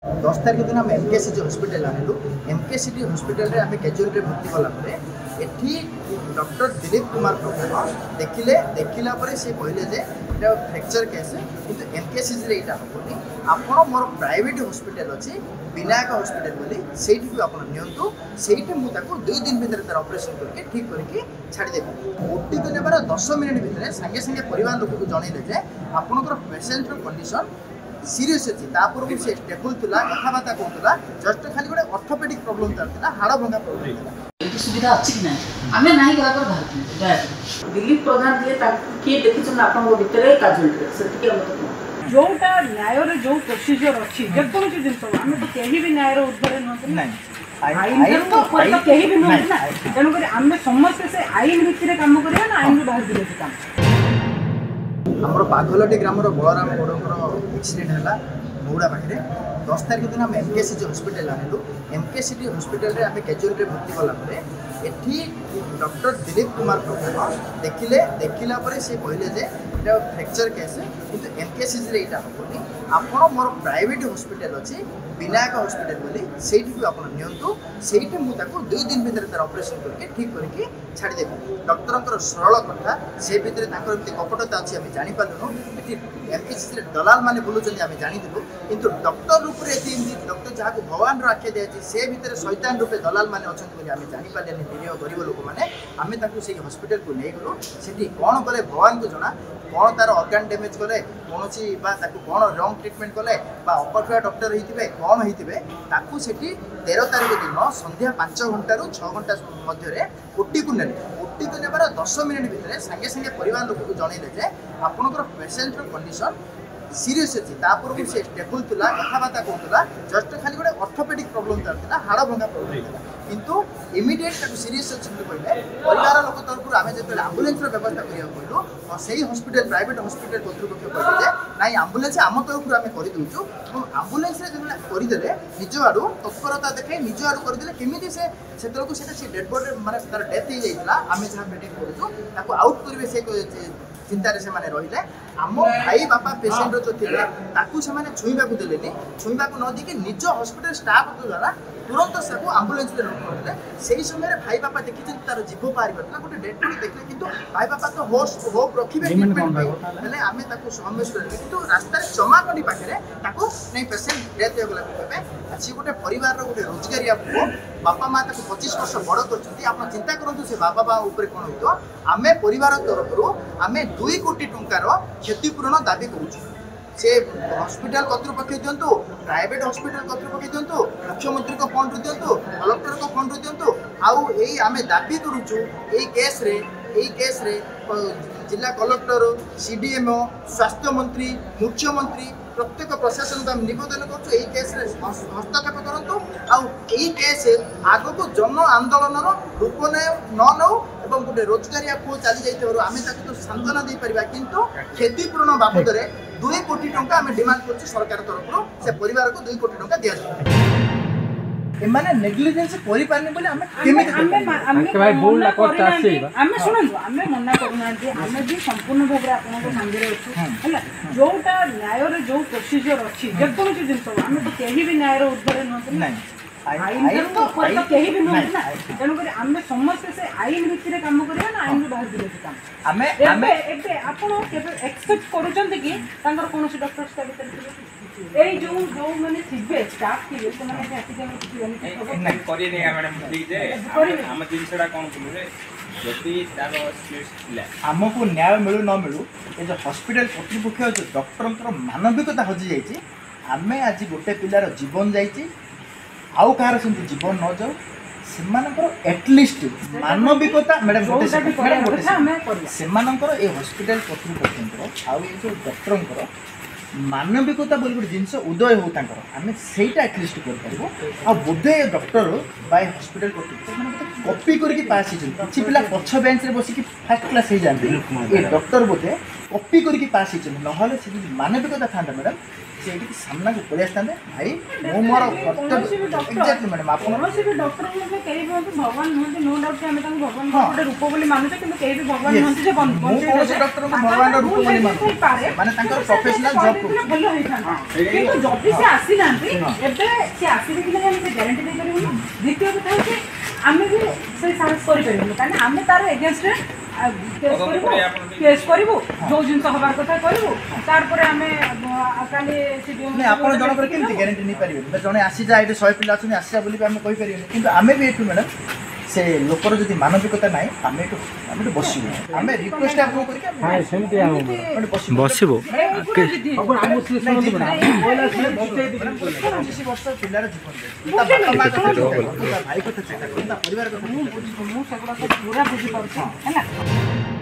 10 तारिख दिन आम एमकेसीजी हॉस्पिटल आनिलु। एमकेसीजी हॉस्पिटल रे आमे कैजुअल भर्ती कला एठी डॉक्टर दिलीप कुमार प्रधान देखिला परे से कहले जे एटा फ्रैक्चर केस किंतु एमकेसीजी रे एटा होनी आपण मोर प्राइवेट हॉस्पिटल अछि विनायक हॉस्पिटल बोली सेठी भी आपण नियंतु सेठी मु ताको 2 दिन भीतर तार ऑपरेशन करके ठीक करके छाड़ी देबे। ओटी को नेबार 10 मिनिट भीतर संगे संगे परिवार लोक को जणैले जे आपनकर पेशेंट रो कंडीशन सीरीयस अच्छी तापूर्व से देखुला कथबार्ता कहूला जस्ट खाली गोटे ऑर्थोपेडिक प्रॉब्लम था हाड़ भंगा प्रॉब्लम था सुविधा अच्छी कि नहीं आम ना गला बाहर दिलीप प्रधान जी किए देखी आपन भितर काजुअलिटी से जोटा न्याय जो प्रोसीजर अच्छी जेकोसी जिन आम तो कहीं भी न्याय उद्धार नुहत आईन कहीं भी नुहत ना तेणुक आम समस्ते से आईन भितर काम करा ना आईन बाहर दिले काम आमर बाघलटी ग्रामर बलराम गौड़ एक्सीडेंट है नौड़ा पाखे 10 तारिख दिन आम एमकेसीजी हॉस्पिटल आनिलु। एमकेसीजी हॉस्पिटल रे आमे कैजुअल भर्ती कला एठी डॉक्टर दिलीप कुमार प्रधान देखिला परे से कहले जे एटा फ्रैक्चर केस किंतु एमकेसीजी रे एटा होनी आपण मोर प्राइवेट हॉस्पिटल अछि विनायक हॉस्पिटल बोली सेठी भी आपण नियंतु सेठी मु ताको 2 दिन भीतर तार ऑपरेशन करके ठीक करके छाड़ी देबे। डॉक्टरंकर सरल कथा से भीतर ताकर एमती कपटता अछि हम जानि पालनु एठी एमकेसीजी रे दलाल माने बोलुचंदी हम जानि देबो किंतु डॉक्टर रूप रे एती डॉक्टर जाको भगवान रो आखे देछि से भीतर शैतान रूपे दलाल माने अछंती बोली हम जानि पालेनी निरीह गरीब लोक माने आमे ताको से हॉस्पिटल को नै गलो सेठी कोन कले भगवान को जणा कौन तार ऑर्गन डैमेज कले कौन सी कौन रंग ट्रिटमेंट कले अपठुआ डॉक्टर होते कौन होते 13 तारिख दिन संध्या 5 घंटा 6 घंटा मध्य ओटी को ने ओटी को नेबार 10 मिनिट भीतर संगे संगे परिवार लोक को जणैले जे आपनकर पेशेंट रो कंडीशन सीरीयस अच्छी तापूर्व से देखुला कथबार्ता कहूला जस्ट खाली गोटे ऑर्थोपेडिक प्रॉब्लम था हाड़ भंगा प्रॉब्लम था किंतु इमिडिएट सीरीयस अच्छी कहले परिवार लोक तरफ आम जो आम्बुलेंस व्यवस्था करा कहलु से हॉस्पिटल प्राइवेट हॉस्पिटल कर्तृपक्ष कहले ना आम्बुलेंस आम तरफ आम करदे आम्बुलेंस करदे निज आड़ू तत्परता देखे निज आड़ू करदे केमी से डेड बॉडी माने तार डेथ हो जाता आम जहाँ प्रेडिक्ट करूँ आउट करेंगे से चिंतार से माने रहिले आम भाई बापा पेशेंट जो थे ताकू से माने छुईबा को देलेनी छुईबा को न देके निज हॉस्पिटल स्टाफ द्वारा तुरंत से आम्बुलेंस रे रोक करले सेही समय रे भाई बापा देखि तार जीव पार करला गोटे डेड बॉडी देखले किंतु भाई बापा तो होप रखिबे ट्रीटमेंट हेले आमे ताकू समझ करले किंतु रास्ता रे जमाकडी पाखरे ताकू नै पेशेंट डेथ हो गला कहबे अछि गोटे परिवार रो गोटे रोजगारिया पुओ बापा माँ ताकू 25 वर्ष बड़ करछथि आपण चिंता करंतु से बाबा बा ऊपर कोन होइतो आमे परिवार तरफरु आमे 2 कोटी टंकार क्षतिपूरण दाबी करूछु से हॉस्पिटल कर्तृपक्ष दिंतु प्राइवेट हॉस्पिटल कर्तृपक्ष दिंतु मुख्यमंत्री को फंड दिंतु कलेक्टर को फंड दिंतु आउ एई आमे दाबी करूछु एई केस रे जिला कलेक्टर सीडीएमओ स्वास्थ्य मंत्री मुख्यमंत्री प्रत्येक प्रशासन को निवेदन कर हस्तक्षेप करूँ आई केस आग को जन आंदोलन रूप न नौ और गोटे रोजगारिया पुओ चली जाइए आम तो सांत्वना दे पार किंतु क्षतिपूरण बाबद 2 कोटी टंका आम डिमांड कर सरकार तरफ से परिवार को 2 कोटी टंका दि एमाने नेग्लिजेंस करि पारने बोले हमें केमिति हमें भाई बोल ला करता आसी हमें सुनन हमें मना करूना जे हमें भी संपूर्ण भाग रे आपन को सांगे रे अछि हला जोटा न्याय रे जो प्रोसीजर अछि जेकोसी जिंस हमें तो केही भी न्याय रे उद्धार न नहीं आईन तो कहीं भी नुहत ना तेणुक आम समस्ते से आईन भितर काम करा ना आईन बाहर दिले काम एक्सपेक्ट करूँ कि कौन डॉक्टर स्टाफ जो मैंने थे स्टाफ थे आमको न्याय मिलू न मिलू ये जो हॉस्पिटल कर्तृपक्ष जो डॉक्टर मानविकता हजि जाइए आम आज गोटे पिलार जीवन जाइए आउ कहार से जीवन न जाऊ से एटलिस्ट मानविकता मैडम से हॉस्पिटल कर्तृपक्ष आउ ये जो डॉक्टर मानविकता बोली गोटे जिनस उदय हो आम से एटलिस्ट कर बोधे डॉक्टर बाय हॉस्पिटल कर्तृपक्ष कॉपी करके पास किसी पिला पछ बेंच रे बसिक फर्स्ट क्लास हो जाते ये डॉक्टर बोधे कॉपी करके पास होइछन नहले से मानविकता था मैडम से एटी सामना को पळि आस्तांदे भाई मो मोर कर्तव्य एग्जैक्टली मैडम आपण कौन भी डॉक्टर में कई भी भगवान नहते नो डाउट कि हम भगवान गोटे रूप बोली मानुचे किंतु कई भी भगवान नहते जे कौन डॉक्टर को भगवान रो रूप बोली माने माने तांकर प्रोफेशनल जॉब को भलो होइथान किंतु जब से आसी नांती एबे से आसी कि हम से गारंटी दे करियो द्वितीय कथा कि आमे भी से साहस करि परियो कारण आमे तार अगेंस्ट केस करू जो जिन हबार कथा करू तार पर आमे काली नहीं आपण जण पर केमति गारंटी नहीं परियो जणे आसी जा एटे 100 पिला आछन आसी बोली हम कहि परियो किंतु आमे भी एठु मैडम से लोकर जदि मानविकता नाही आमे एठु बसिबो आमे रिक्वेस्ट आपको करके हां सेमति हम बसिबो अपन हम उसले सुनते बोला सुने बहुत वर्ष पिलार जीवन भाई को चेक करता परिवार को मु सगळा पूरा बुझी पाउछ हैला